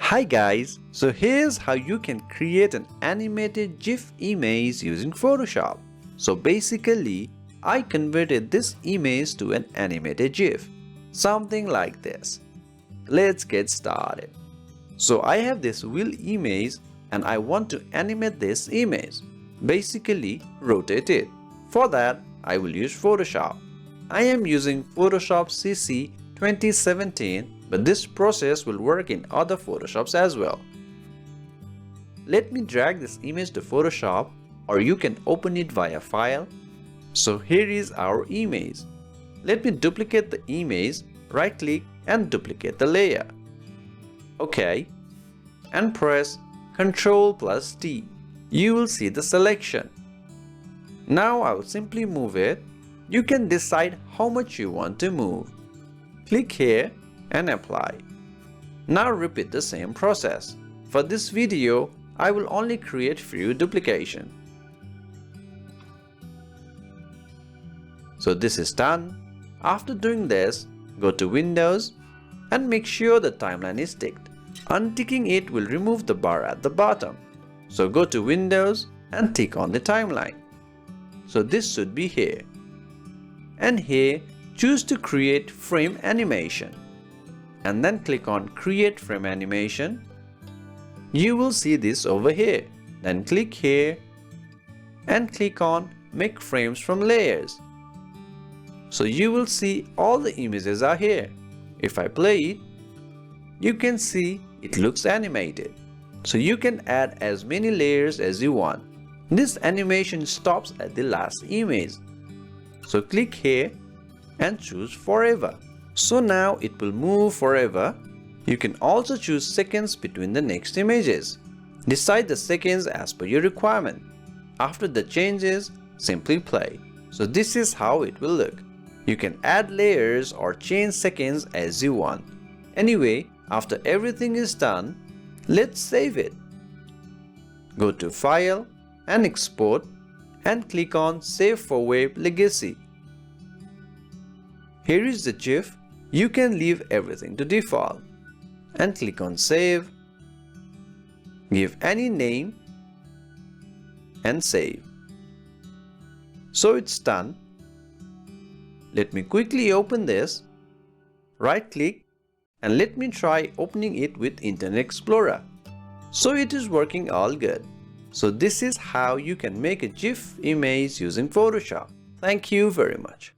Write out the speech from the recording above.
Hi guys, so here's how you can create an animated GIF image using Photoshop. So basically, I converted this image to an animated GIF, something like this. Let's get started. So I have this wheel image and I want to animate this image. Basically, rotate it. For that, I will use Photoshop. I am using Photoshop CC 2017, but this process will work in other Photoshops as well. Let me drag this image to Photoshop, or you can open it via File. So here is our image. Let me duplicate the image, right click and duplicate the layer. OK, and press Ctrl+T. You will see the selection. Now I will simply move it. You can decide how much you want to move. Click here and apply. Now repeat the same process. For this video, I will only create few duplication. So this is done. After doing this, go to Windows and make sure the timeline is ticked. Unticking it will remove the bar at the bottom. So go to Windows and tick on the timeline. So this should be here. And here, choose to create frame animation. And then click on Create Frame Animation. You will see this over here. Then click here and click on Make Frames from Layers. So you will see all the images are here. If I play it, you can see it looks animated. So you can add as many layers as you want. This animation stops at the last image. So click here and choose Forever. So now it will move forever. You can also choose seconds between the next images. Decide the seconds as per your requirement. After the changes, simply play. So this is how it will look. You can add layers or change seconds as you want. Anyway, after everything is done, let's save it. Go to File and Export and click on Save for Web Legacy. Here is the GIF. You can leave everything to default and click on Save. Give any name and save. So it's done. Let me quickly open this. Right click and let me try opening it with Internet Explorer. So it is working all good. So this is how you can make a GIF image using Photoshop. Thank you very much.